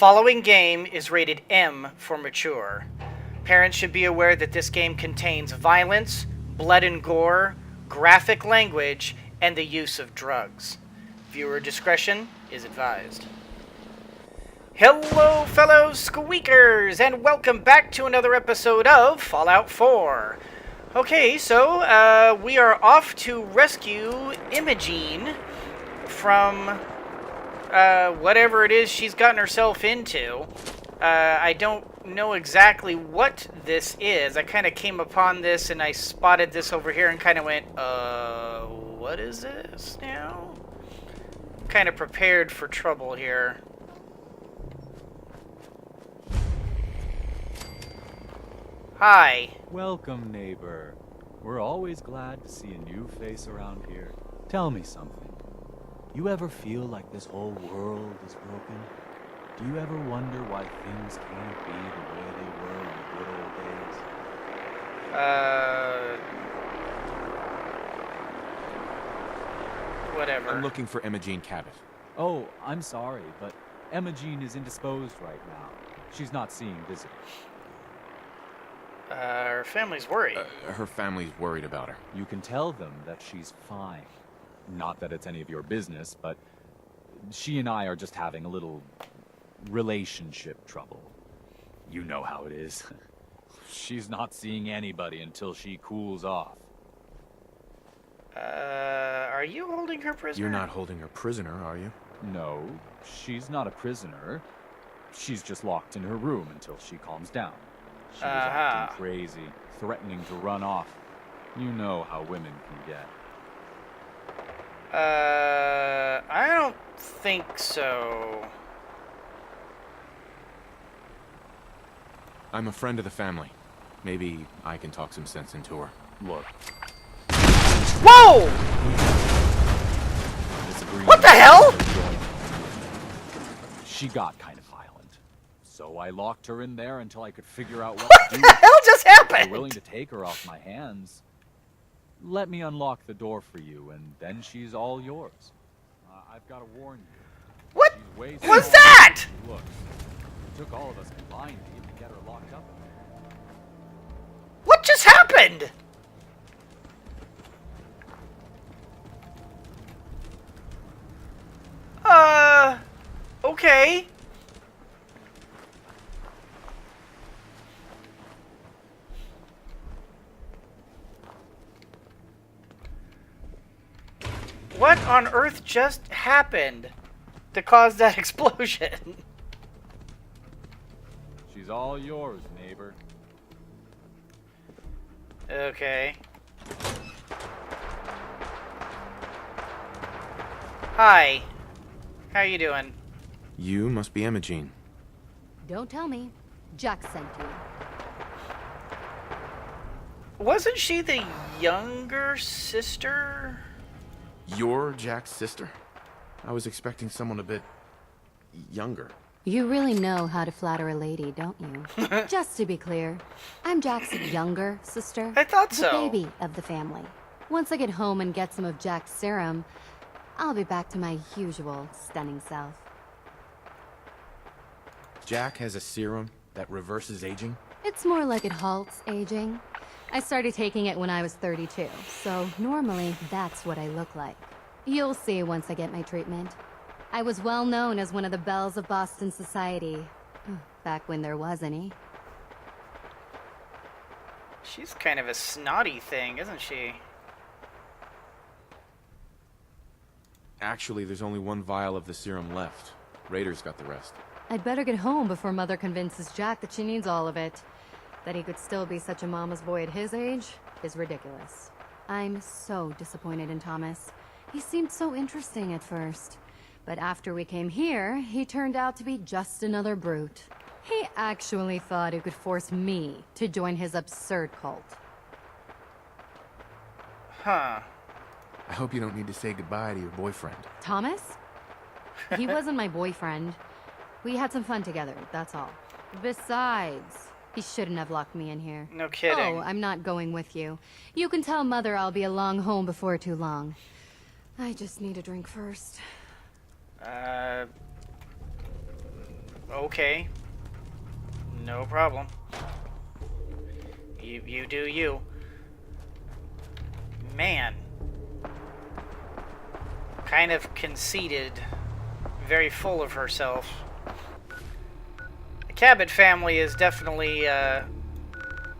following game is rated M for mature. Parents should be aware that this game contains violence, blood and gore, graphic language, and the use of drugs. Viewer discretion is advised. Hello, fellow squeakers, and welcome back to another episode of Fallout 4. Okay, so we are off to rescue Emogene from whatever it is she's gotten herself into. I don't know exactly what this is. I kind of came upon this and I spotted this over here and kind of went, what is this now? Kind of prepared for trouble here. Hi. Welcome, neighbor. We're always glad to see a new face around here. Tell me something. You ever feel like this whole world is broken? Do you ever wonder why things can't be the way they were in the good old days? Whatever. I'm looking for Emogene Cabot. Oh, I'm sorry, but Emogene is indisposed right now. She's not seeing visitors. Her family's worried. Her family's worried about her. You can tell them that she's fine. Not that it's any of your business, but she and I are just having a little relationship trouble. You know how it is. She's not seeing anybody until she cools off. Are you holding her prisoner? You're not holding her prisoner, are you? No, she's not a prisoner. She's just locked in her room until she calms down. She was acting crazy, threatening to run off. You know how women can get. I don't think so. I'm a friend of the family. Maybe I can talk some sense into her. Look. Whoa! What the hell? She got kind of violent. So I locked her in there until I could figure out what to do. What the hell just happened? If you're willing to take her off my hands, let me unlock the door for you, and then she's all yours. I've got to warn you. What was was that? Look, it took all of us combined to even get her locked up in there. What just happened? Okay. What on earth just happened to cause that explosion? She's all yours, neighbor. Okay. Hi. How you doing? You must be Emogene. Don't tell me. Jack sent you. Wasn't she the younger sister? You're Jack's sister? I was expecting someone a bit younger. You really know how to flatter a lady, don't you? Just to be clear, I'm Jack's younger sister. I thought so. The baby of the family. Once I get home and get some of Jack's serum, I'll be back to my usual stunning self. Jack has a serum that reverses aging? It's more like it halts aging. I started taking it when I was 32, so normally that's what I look like. You'll see once I get my treatment. I was well known as one of the belles of Boston society, back when there was any. She's kind of a snotty thing, isn't she? Actually, there's only one vial of the serum left. Raiders got the rest. I'd better get home before Mother convinces Jack that she needs all of it. That he could still be such a mama's boy at his age is ridiculous. I'm so disappointed in Thomas. He seemed so interesting at first. But after we came here, he turned out to be just another brute. He actually thought he could force me to join his absurd cult. Huh. I hope you don't need to say goodbye to your boyfriend. Thomas? He wasn't my boyfriend. We had some fun together, that's all. Besides, he shouldn't have locked me in here. No kidding. Oh, I'm not going with you. You can tell Mother I'll be along home before too long. I just need a drink first. Okay. No problem. You do you. Man. Kind of conceited. Very full of herself. The Cabot family is definitely,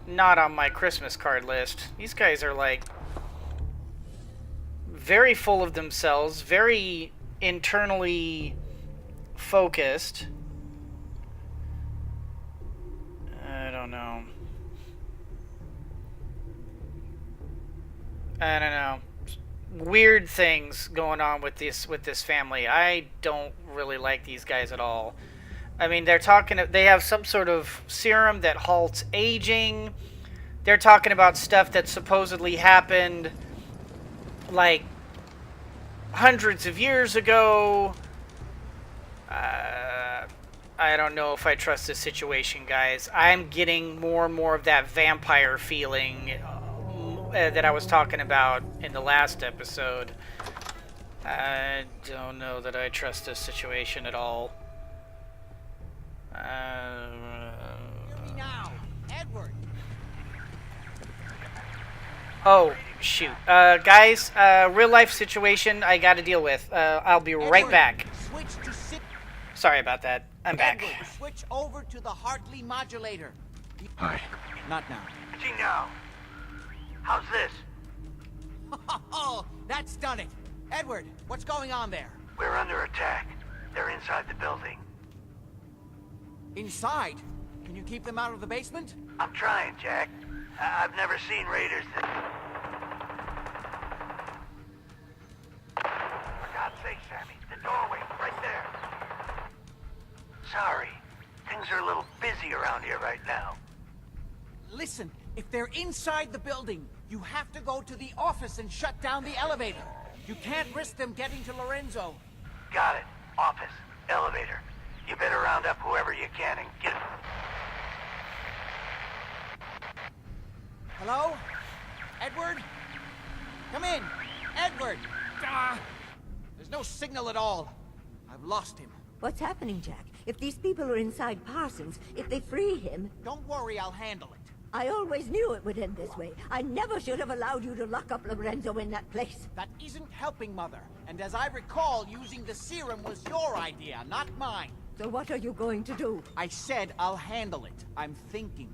not on my Christmas card list. These guys are, like, very full of themselves, very internally focused. I don't know. I don't know. Weird things going on with this family. I don't really like these guys at all. I mean, they have some sort of serum that halts aging. They're talking about stuff that supposedly happened like hundreds of years ago. I don't know if I trust this situation, guys. I'm getting more and more of that vampire feeling that I was talking about in the last episode. I don't know that I trust this situation at all. Hear me now, Edward. Oh, shoot. Guys, real life situation I gotta deal with. I'll be right Edward, back. Switch to sit. Sorry about that. I'm back. Edward, switch over to the Hartley modulator. Hi. Not now. See now. How's this? Oh, that's done it. Edward, what's going on there? We're under attack. They're inside the building. Inside? Can you keep them out of the basement? I'm trying, Jack. I've never seen raiders that... For God's sake, Sammy, the doorway, right there. Sorry. Things are a little busy around here right now. Listen, if they're inside the building, you have to go to the office and shut down the elevator. You can't risk them getting to Lorenzo. Got it. Office. Elevator. You better round up whoever you can and get... Hello? Edward? Come in. Edward! Ah, there's no signal at all. I've lost him. What's happening, Jack? If these people are inside Parsons, if they free him... Don't worry, I'll handle it. I always knew it would end this way. I never should have allowed you to lock up Lorenzo in that place. That isn't helping, Mother. And as I recall, using the serum was your idea, not mine. So what are you going to do? I said I'll handle it. I'm thinking.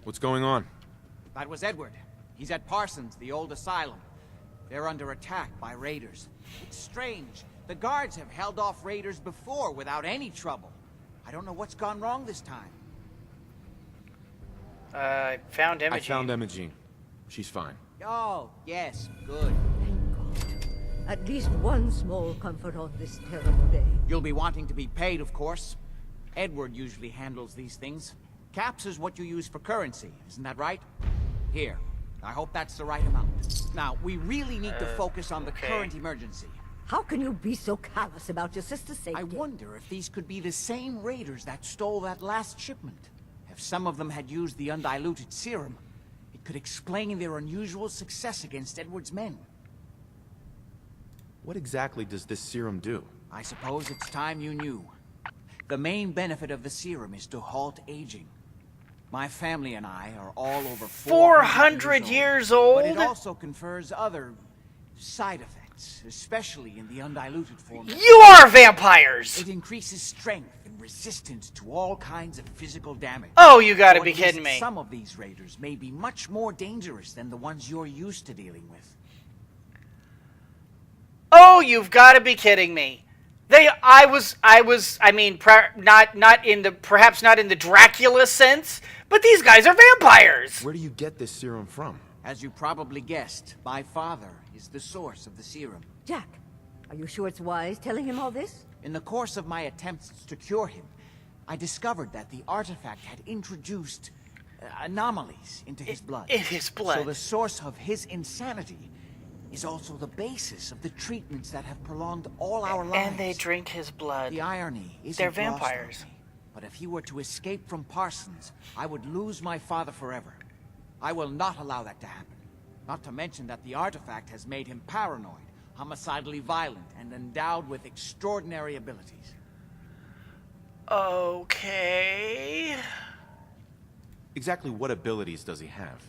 What's going on? That was Edward. He's at Parsons, the old asylum. They're under attack by raiders. It's strange. The guards have held off raiders before without any trouble. I don't know what's gone wrong this time. I found Emogene. I found Emogene. She's fine. Oh, yes, good. Thank God. At least one small comfort on this terrible day. You'll be wanting to be paid, of course. Edward usually handles these things. Caps is what you use for currency, isn't that right? Here. I hope that's the right amount. Now, we really need to focus on the current emergency. How can you be so callous about your sister's safety? I wonder if these could be the same raiders that stole that last shipment. If some of them had used the undiluted serum, it could explain their unusual success against Edward's men. What exactly does this serum do? I suppose it's time you knew. The main benefit of the serum is to halt aging. My family and I are all over 400 years old? But it also confers other side effects, especially in the undiluted form. You are vampires! It increases strength and resistance to all kinds of physical damage. Oh, you gotta Or be at least kidding me. Some of these raiders may be much more dangerous than the ones you're used to dealing with. Oh, you've gotta be kidding me. I mean, perhaps not in the Dracula sense, but these guys are vampires! Where do you get this serum from? As you probably guessed, my father is the source of the serum. Jack, are you sure it's wise telling him all this? In the course of my attempts to cure him, I discovered that the artifact had introduced anomalies into his blood. In his blood. So the source of his insanity is also the basis of the treatments that have prolonged all our lives. And they drink his blood. The irony isn't They're lost on vampires. me. But if he were to escape from Parsons, I would lose my father forever. I will not allow that to happen. Not to mention that the artifact has made him paranoid, homicidally violent, and endowed with extraordinary abilities. Okay. Exactly what abilities does he have?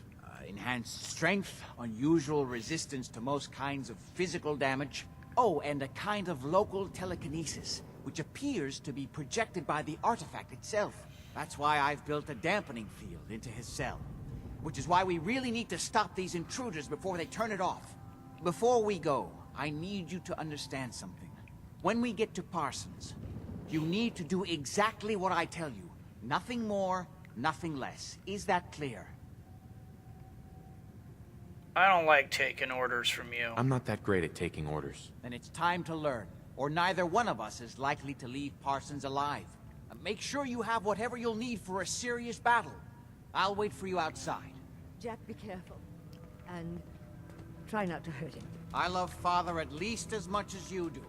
Enhanced strength, unusual resistance to most kinds of physical damage. Oh, and a kind of local telekinesis, which appears to be projected by the artifact itself. That's why I've built a dampening field into his cell. Which is why we really need to stop these intruders before they turn it off. Before we go, I need you to understand something. When we get to Parsons, you need to do exactly what I tell you. Nothing more, nothing less. Is that clear? I don't like taking orders from you. I'm not that great at taking orders. Then it's time to learn, or neither one of us is likely to leave Parsons alive. Make sure you have whatever you'll need for a serious battle. I'll wait for you outside. Jack, be careful. And try not to hurt him. I love Father at least as much as you do.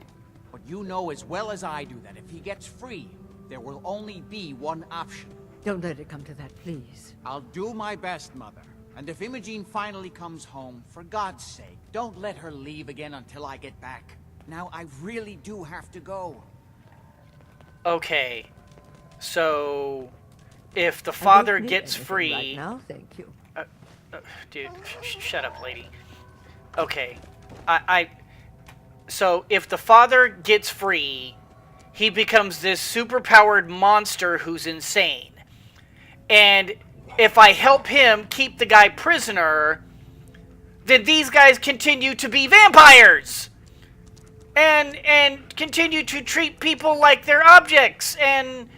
But you know as well as I do that if he gets free, there will only be one option. Don't let it come to that, please. I'll do my best, Mother. And if Emogene finally comes home, for God's sake, don't let her leave again until I get back. Now, I really do have to go. Okay. So, if the father I don't need gets anything free... right now, thank you. Dude, shut up, lady. Okay. So, if the father gets free, he becomes this superpowered monster who's insane. And if I help him keep the guy prisoner, then these guys continue to be vampires! And continue to treat people like they're objects, and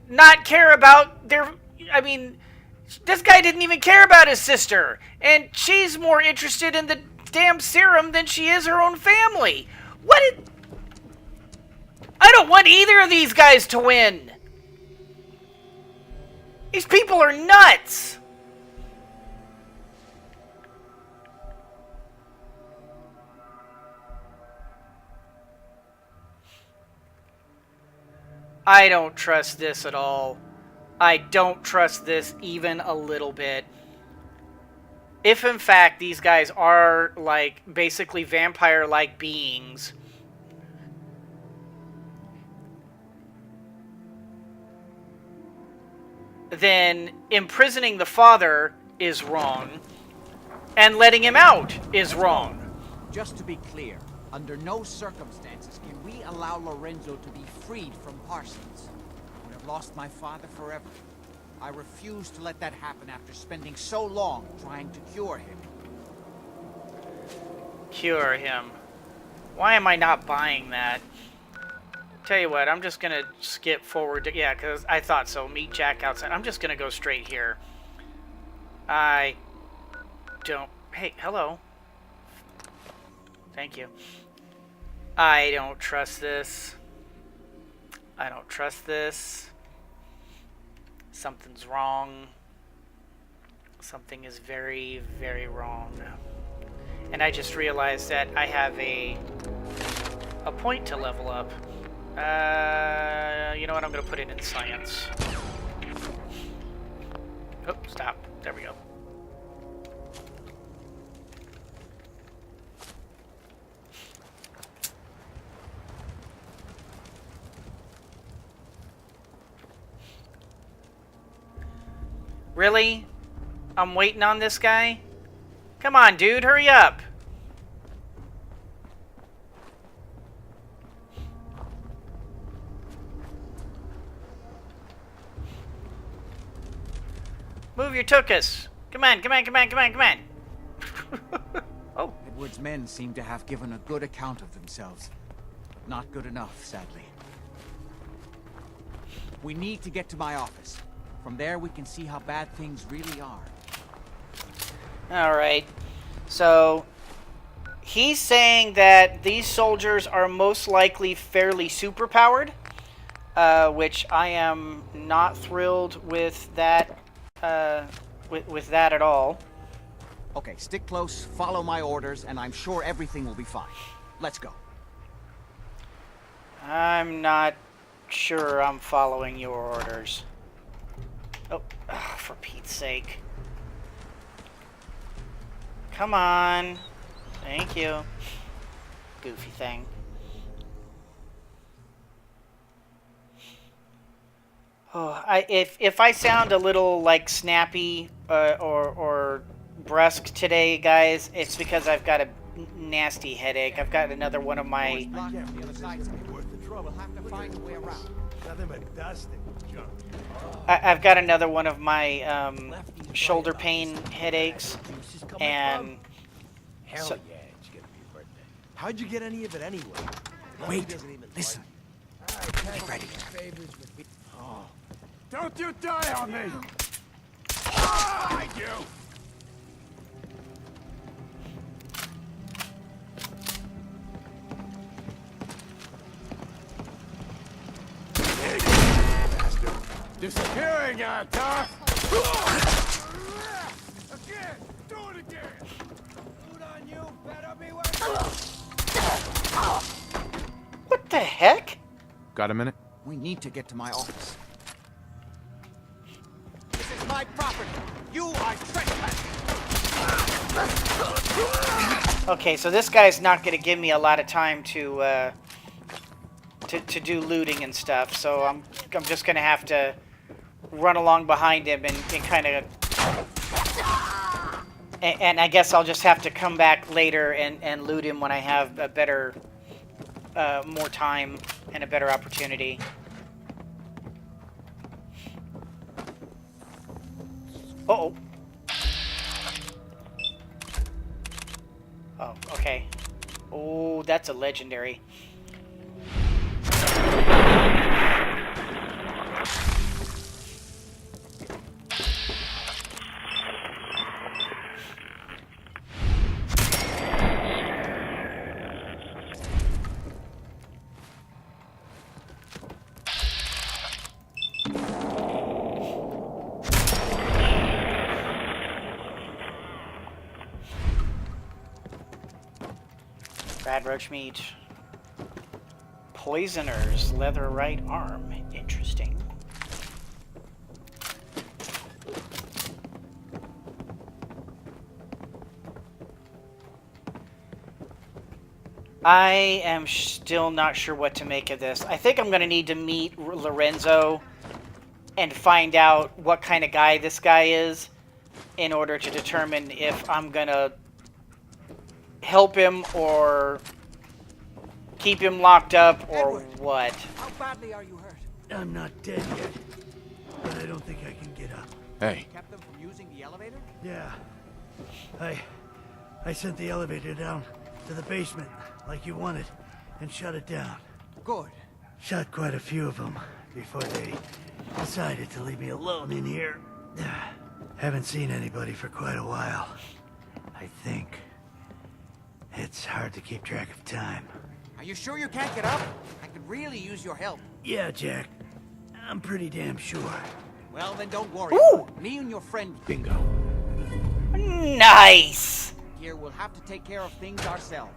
not care about their... I mean... This guy didn't even care about his sister, and she's more interested in the damn serum than she is her own family. I don't want either of these guys to win. These people are nuts. I don't trust this at all. I don't trust this even a little bit. If in fact these guys are like basically vampire-like beings, then imprisoning the father is wrong, and letting him out is wrong. Just to be clear, under no circumstances can we allow Lorenzo to be freed from Parsons. I would have lost my father forever. I refuse to let that happen after spending so long trying to cure him. Cure him. Why am I not buying that? Tell you what, I'm just gonna skip forward to... Yeah, because I thought so. Meet Jack outside. I'm just gonna go straight here. I don't... Hey, hello. Thank you. I don't trust this. I don't trust this. Something's wrong. Something is very, very wrong. And I just realized that I have a point to level up. You know what? I'm going to put it in science. Oh, stop. There we go. Really? I'm waiting on this guy? Come on, dude, hurry up! Move your tuchus! Come on, come on, come on, come on, come on! Oh. Edward's men seem to have given a good account of themselves. Not good enough, sadly. We need to get to my office. From there, we can see how bad things really are. Alright. So, he's saying that these soldiers are most likely fairly superpowered, which I am not thrilled with that, with that at all. Okay, stick close, follow my orders, and I'm sure everything will be fine. Let's go. I'm not sure I'm following your orders. Oh, for Pete's sake. Come on. Thank you. Goofy thing. Oh, if I sound a little like snappy or brusque today, guys, it's because I've got a nasty headache. I've got another one of my I've got another one of my shoulder pain headaches, and Hell so, yeah, it's gonna be your birthday. How'd you get any of it anyway? Wait, listen. Get ready. Oh. Don't you die on me! I do! Disappearing, tough! Again! Do it again! Food on you, better be what the heck? Got a minute? We need to get to my office. This is my property. You are trespassing. Okay, so this guy's not going to give me a lot of time to do looting and stuff. So I'm just going to have to run along behind him and kind of. And I guess I'll just have to come back later and loot him when I have a better, more time and a better opportunity. Uh-oh. Oh, okay. Oh, that's a legendary. Rad roach meat. Poisoner's leather right arm. Interesting. I am still not sure what to make of this. I think I'm going to need to meet Lorenzo and find out what kind of guy this guy is in order to determine if I'm going to help him or keep him locked up or what. How badly are you hurt? I'm not dead yet, but I don't think I can get up. Hey. Kept them from using the elevator? Yeah. I sent the elevator down to the basement like you wanted and shut it down. Good. Shot quite a few of them before they decided to leave me alone in here. Haven't seen anybody for quite a while. I think. It's hard to keep track of time. Are you sure you can't get up? I could really use your help. Yeah, Jack. I'm pretty damn sure. Well, then don't worry. Ooh. Me and your friend Bingo. Nice! here will have to take care of things ourselves.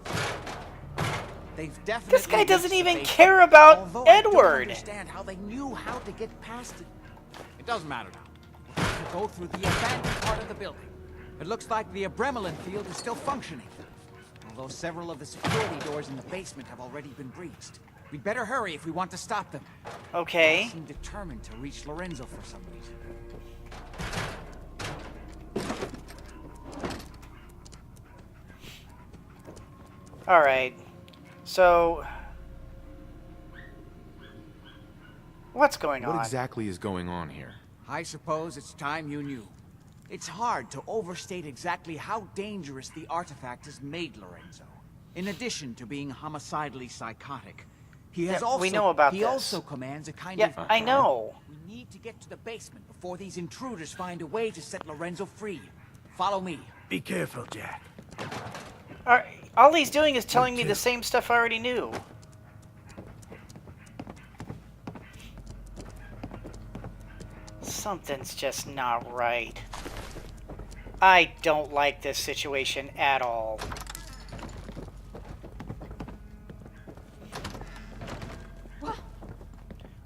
They've definitely This guy doesn't reached the even basement, care about although I don't Edward. understand how they knew how to get past it. It doesn't matter now. We'll have to go through the abandoned part of the building. It looks like the adrenaline field is still functioning, although several of the security doors in the basement have already been breached. We'd better hurry if we want to stop them. Okay. They seem determined to reach Lorenzo for some reason. All right. So, what's going on? What exactly is going on here? I suppose it's time you knew. It's hard to overstate exactly how dangerous the artifact has made Lorenzo. In addition to being homicidally psychotic, he has we know about he this. also commands a kind Yeah, of... I know. We need to get to the basement before these intruders find a way to set Lorenzo free. Follow me. Be careful, Jack. All he's doing is telling me the same stuff I already knew. Something's just not right. I don't like this situation at all.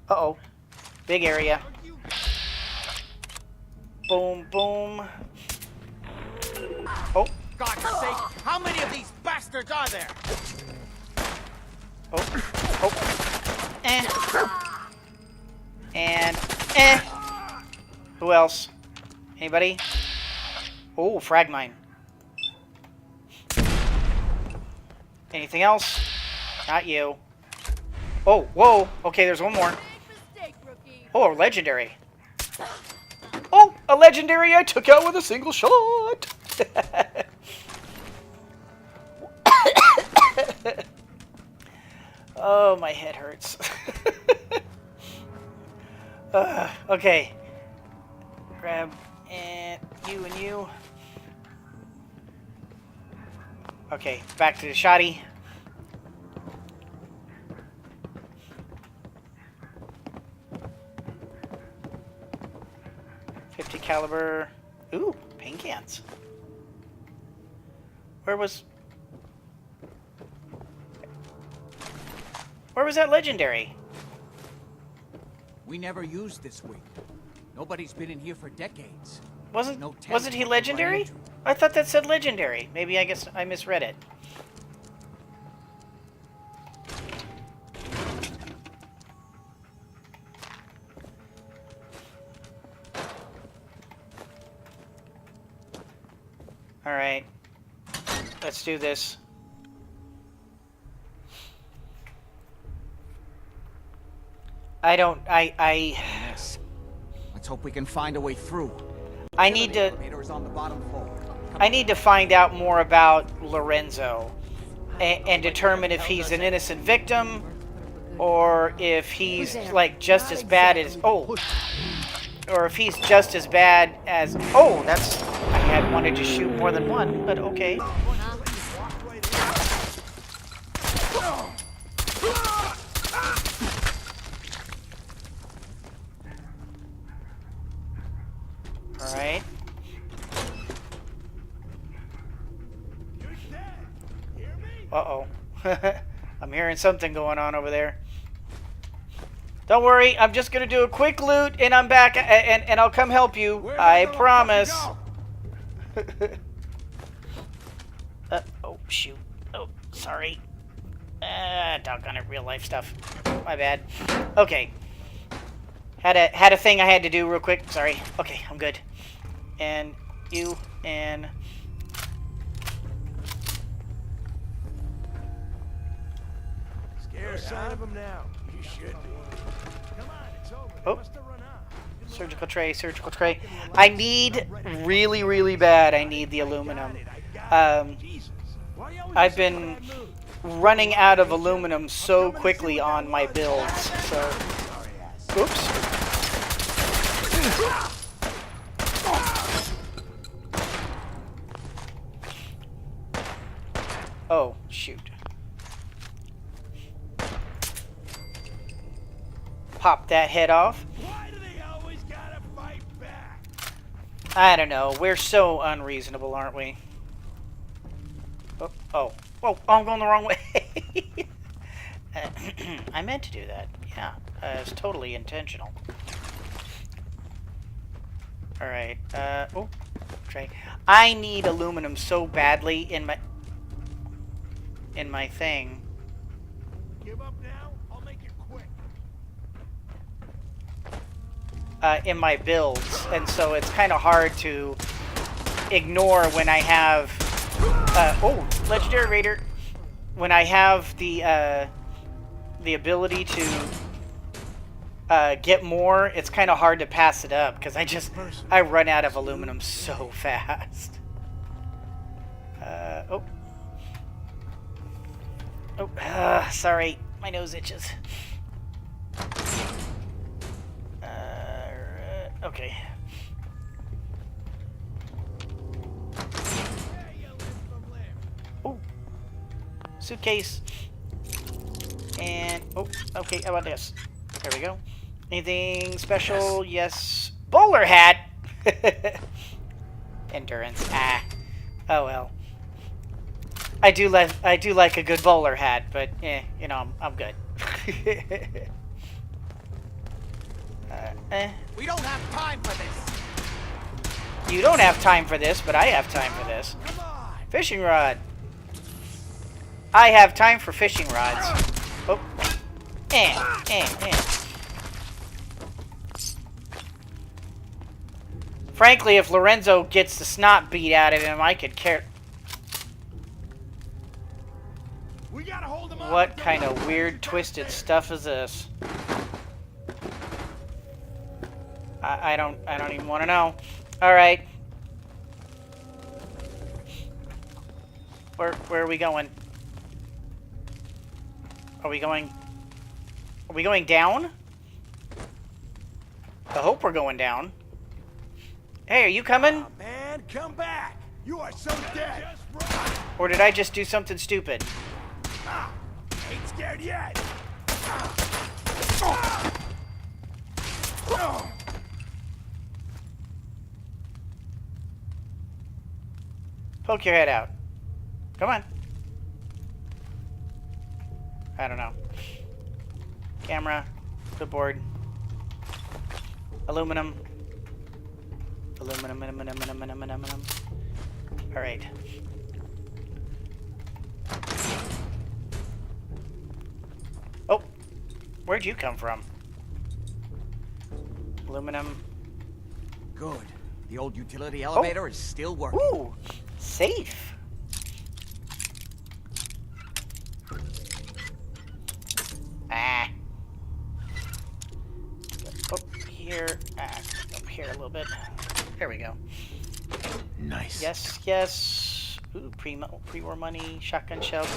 Uh-oh. Big area. Boom, boom. Oh. God's sake, how many of these bastards are there? Oh. Oh. And Who else? Anybody? Oh, frag mine. Anything else? Not you. Oh, whoa. Okay, there's one more. Oh, a legendary. Oh, a legendary I took out with a single shot. Oh, my head hurts. Okay. Grab and you. Okay, back to the shotty. .50 caliber. Ooh, paint cans. Where was that legendary? We never used this wing. Nobody's been in here for decades. Wasn't he what we legendary? run into. I thought that said legendary. Maybe I guess I misread it. All right. Let's do this. Yes. Let's hope we can find a way through. I need to Elevator is on the bottom floor. I need to find out more about Lorenzo and determine if he's an innocent victim or if he's like just as bad as or if he's just as bad as that's I had wanted to shoot more than one, but okay. All right. Uh-oh. I'm hearing something going on over there. Don't worry, I'm just gonna do a quick loot and I'm back and I'll come help you. I promise. Oh, shoot. Oh, sorry. Doggone it, real life stuff. My bad. Okay. Had a thing I had to do real quick. Sorry. Okay, I'm good. And you and Scared sign of him now. You should be. Come on, it's over. Oh. Surgical tray. I need really, really bad. I need the aluminum. I've been running out of aluminum so quickly on my builds. So, oops. Oh, shoot. Pop that head off. Why do they always gotta fight back? I don't know. We're so unreasonable, aren't we? Oh, I'm going the wrong way. I meant to do that. Yeah, it's totally intentional. All right. Tray. I need aluminum so badly in my thing. Give up now? I'll make it quick. In my builds, and so it's kind of hard to ignore when I have legendary raider, when I have the ability to get more. It's kind of hard to pass it up because I run out of aluminum so fast. Sorry, my nose itches. Okay. Oh, suitcase. And okay. How about this? There we go. Anything special? Yes. Bowler hat. Endurance. Oh well. I do like a good bowler hat, but you know, I'm good. We don't have time for this. You don't have time for this, but I have time for this. Come on. Fishing rod. I have time for fishing rods. Oh. Frankly, if Lorenzo gets the snot beat out of him, I could care. We gotta hold him up. What kind of weird, twisted stuff is this? I don't even want to know. All right. Where are we going? Are we going down? I hope we're going down. Hey, are you coming? Oh, man, come back. You are so dead. Or did I just do something stupid? Ain't scared yet. Poke your head out. Come on. I don't know. Camera. Clipboard. Aluminum. Aluminum. Alright. Oh! Where'd you come from? Aluminum. Good. The old utility elevator is still working. Ooh! Safe! Ah. Up here. Up here a little bit. There we go. Nice. Yes. Ooh, pre-war money, shotgun shell.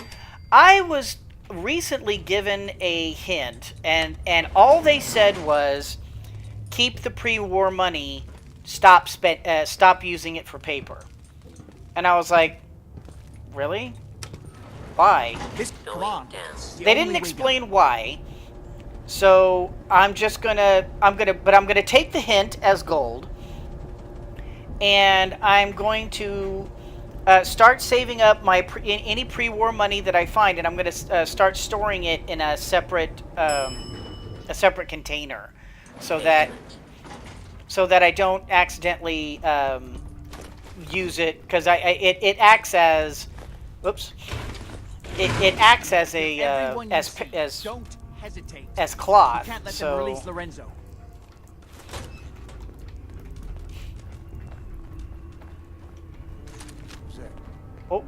I was recently given a hint, and all they said was, keep the pre-war money, stop using it for paper. And I was like, really? Why? Come on. They didn't explain why. So I'm gonna take the hint as gold, and I'm going to start saving up my any pre-war money that I find, and I'm gonna start storing it in a separate container, so that I don't accidentally use it, because it acts as, whoops, it acts as a Don't hesitate. as cloth. You can't let so them release Lorenzo. oh,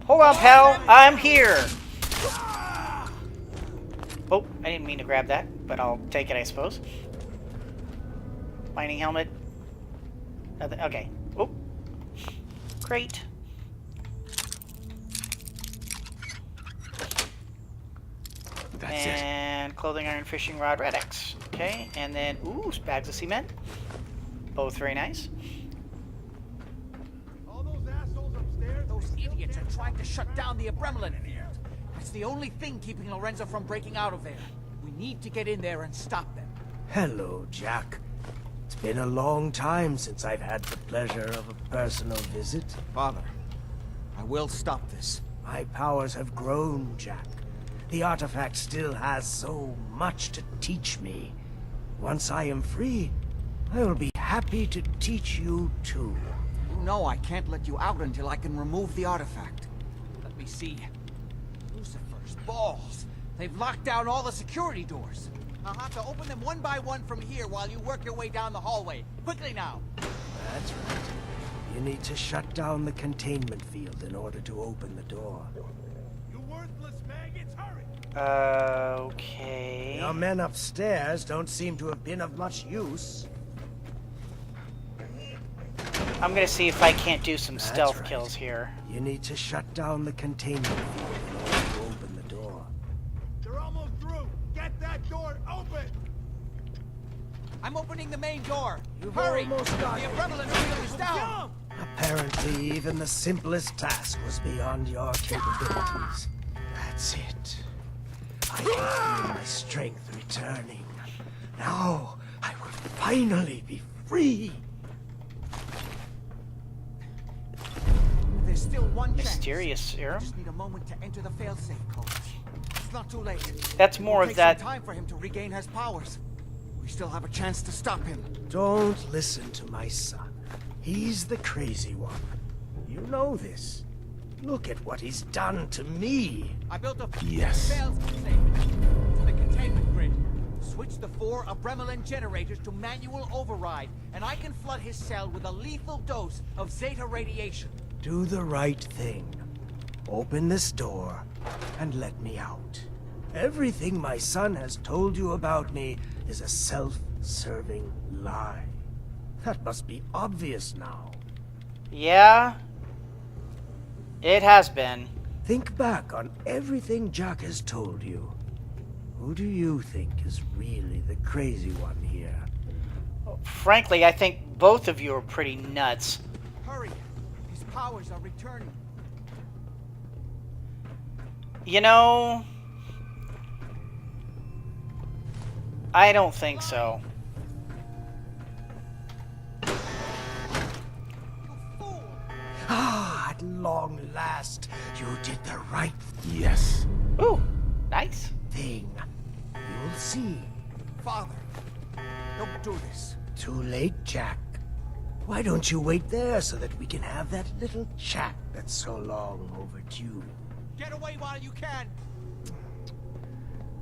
hold on, pal. I'm here. Oh, I didn't mean to grab that, but I'll take it, I suppose. Mining helmet. Nothing. Okay. Oh, crate. That's it. And clothing, iron, fishing rod, red X. Okay, and then ooh, bags of cement. Both very nice. All those assholes upstairs. Those idiots are trying to shut down the Abremlin. It's the only thing keeping Lorenzo from breaking out of there. We need to get in there and stop them. Hello, Jack. It's been a long time since I've had the pleasure of a personal visit. Father, I will stop this. My powers have grown, Jack. The artifact still has so much to teach me. Once I am free, I will be happy to teach you too. You know I can't let you out until I can remove the artifact. Let me see. Lucifer's balls. They've locked down all the security doors. I'll have to open them one by one from here while you work your way down the hallway. Quickly now. That's right. You need to shut down the containment field in order to open the door. You worthless maggots, hurry. Okay. Your men upstairs don't seem to have been of much use. I'm gonna see if I can't do some That's stealth right. kills here. You need to shut down the containment field in order to open the door. They're almost through. Get that door open. I'm opening the main door. You've Hurry! almost got The it. Abremlin field is down. Jump! Apparently, even the simplest task was beyond your capabilities. That's it. I can feel my strength returning. Now, I will finally be free. There's still one Mysterious chance. I serum. just need a moment to enter the failsafe code. It's not too late. That's more It'll of take that. some time for him to regain his powers. We still have a chance to stop him. Don't listen to my son. He's the crazy one. You know this. Look at what he's done to me. I built a Yes. failsafe to the containment grid. Switch the 4 Abremlin generators to manual override, and I can flood his cell with a lethal dose of Zeta radiation. Do the right thing. Open this door and let me out. Everything my son has told you about me is a self-serving lie. That must be obvious now. Yeah, it has been. Think back on everything Jack has told you. Who do you think is really the crazy one here? Frankly, I think both of you are pretty nuts. Hurry! His powers are returning. You know, I don't think so. Ah, at long last, you did the right Yes. Ooh, nice. thing. You'll see. Father, don't do this. Too late, Jack. Why don't you wait there so that we can have that little chat that's so long overdue? Get away while you can.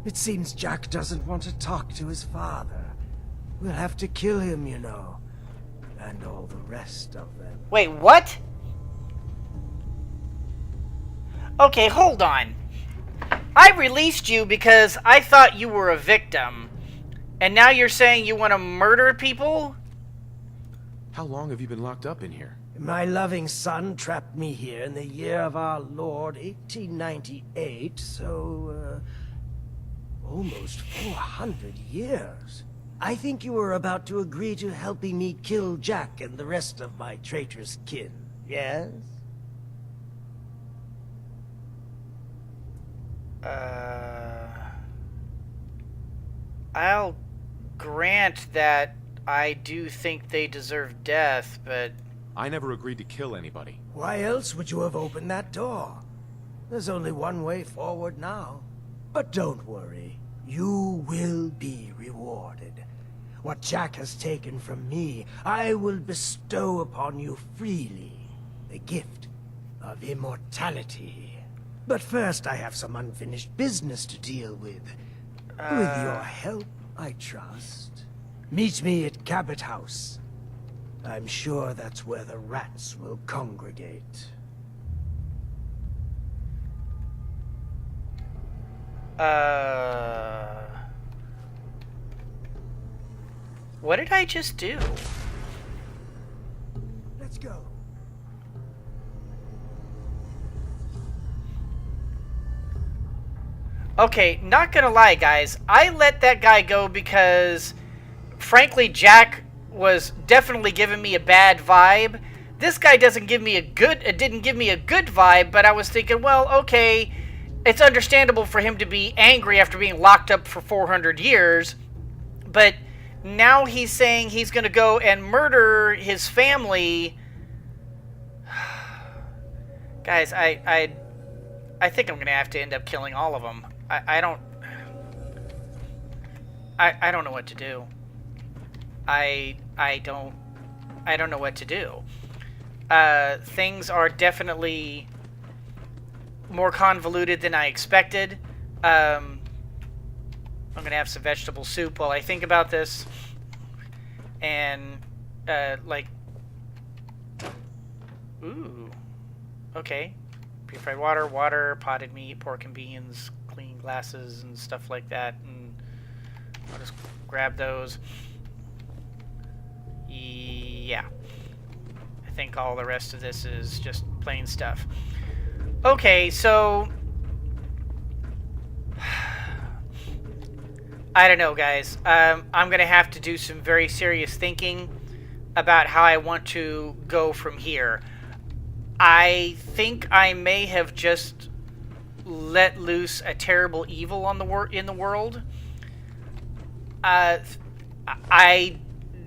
It seems Jack doesn't want to talk to his father. We'll have to kill him, you know. And all the rest of them. Wait, what? Okay, hold on. I released you because I thought you were a victim. And now you're saying you want to murder people? How long have you been locked up in here? My loving son trapped me here in the year of our Lord, 1898, so, almost 400 years. I think you were about to agree to helping me kill Jack and the rest of my traitorous kin, yes? I'll grant that I do think they deserve death, but... I never agreed to kill anybody. Why else would you have opened that door? There's only one way forward now. But don't worry. You will be rewarded. What Jack has taken from me, I will bestow upon you freely. The gift of immortality. But first, I have some unfinished business to deal with. With your help, I trust. Meet me at Cabot House. I'm sure that's where the rats will congregate. What did I just do? Let's go. Okay, not gonna lie, guys. I let that guy go because, frankly, Jack was definitely giving me a bad vibe. This guy didn't give me a good vibe, but I was thinking, well, okay, it's understandable for him to be angry after being locked up for 400 years, but now he's saying he's gonna go and murder his family. Guys, I think I'm gonna have to end up killing all of them. I don't know what to do. I don't know what to do. Things are definitely more convoluted than I expected. I'm gonna have some vegetable soup while I think about this. And like, ooh, okay, purified water, potted meat, pork and beans, clean glasses and stuff like that, and I'll just grab those. Yeah, I think all the rest of this is just plain stuff. Okay, so I don't know, guys. I'm gonna have to do some very serious thinking about how I want to go from here. I think I may have just let loose a terrible evil on in the world. I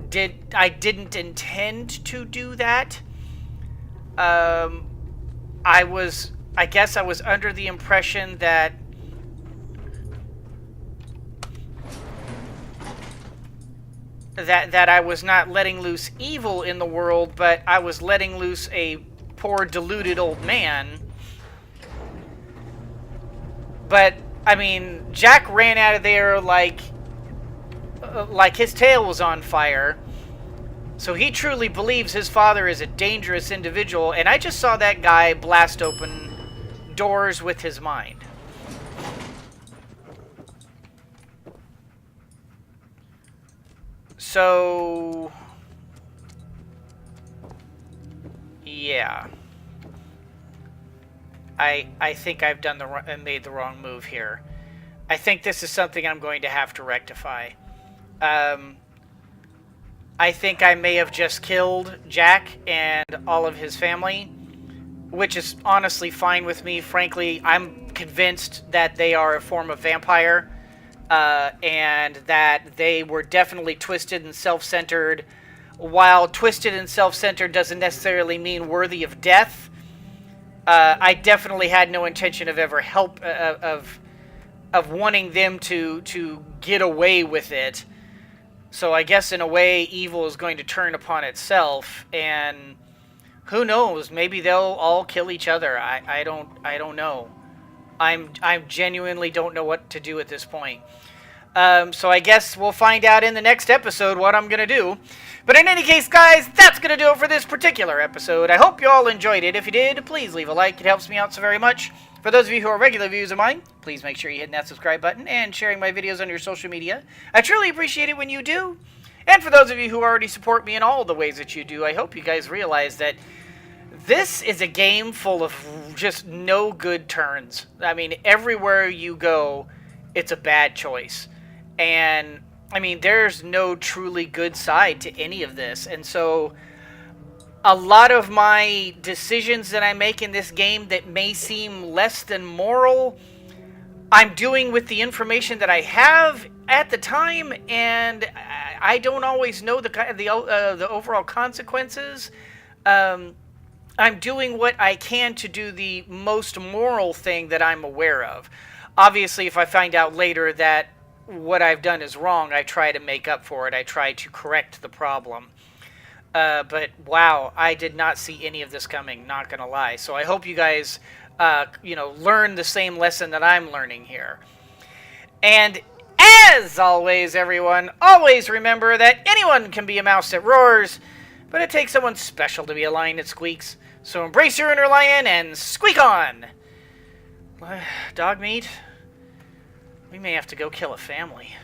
didn't intend to do that. I guess I was under the impression that I was not letting loose evil in the world, but I was letting loose a poor deluded old man. But I mean, Jack ran out of there like like his tail was on fire. So he truly believes his father is a dangerous individual, and I just saw that guy blast open doors with his mind. So, yeah. I think I've done made the wrong move here. I think this is something I'm going to have to rectify. I think I may have just killed Jack and all of his family, which is honestly fine with me. Frankly, I'm convinced that they are a form of vampire, and that they were definitely twisted and self-centered. While twisted and self-centered doesn't necessarily mean worthy of death, I definitely had no intention of ever of wanting them to get away with it. So I guess in a way, evil is going to turn upon itself, and who knows? Maybe they'll all kill each other. I don't know. I genuinely don't know what to do at this point. So I guess we'll find out in the next episode what I'm gonna do. But in any case, guys, that's gonna do it for this particular episode. I hope you all enjoyed it. If you did, please leave a like. It helps me out so very much. For those of you who are regular viewers of mine, please make sure you hit that subscribe button and sharing my videos on your social media. I truly appreciate it when you do. And for those of you who already support me in all the ways that you do, I hope you guys realize that this is a game full of just no good turns. I mean, everywhere you go, it's a bad choice. And, I mean, there's no truly good side to any of this. And so, a lot of my decisions that I make in this game that may seem less than moral, I'm doing with the information that I have at the time, and I don't always know the overall consequences. I'm doing what I can to do the most moral thing that I'm aware of. Obviously, if I find out later that what I've done is wrong, I try to make up for it. I try to correct the problem. But wow, I did not see any of this coming, not gonna lie. So I hope you guys, learn the same lesson that I'm learning here. And as always, everyone, always remember that anyone can be a mouse that roars, but it takes someone special to be a lion that squeaks. So embrace your inner lion and squeak on! Dog meat? We may have to go kill a family.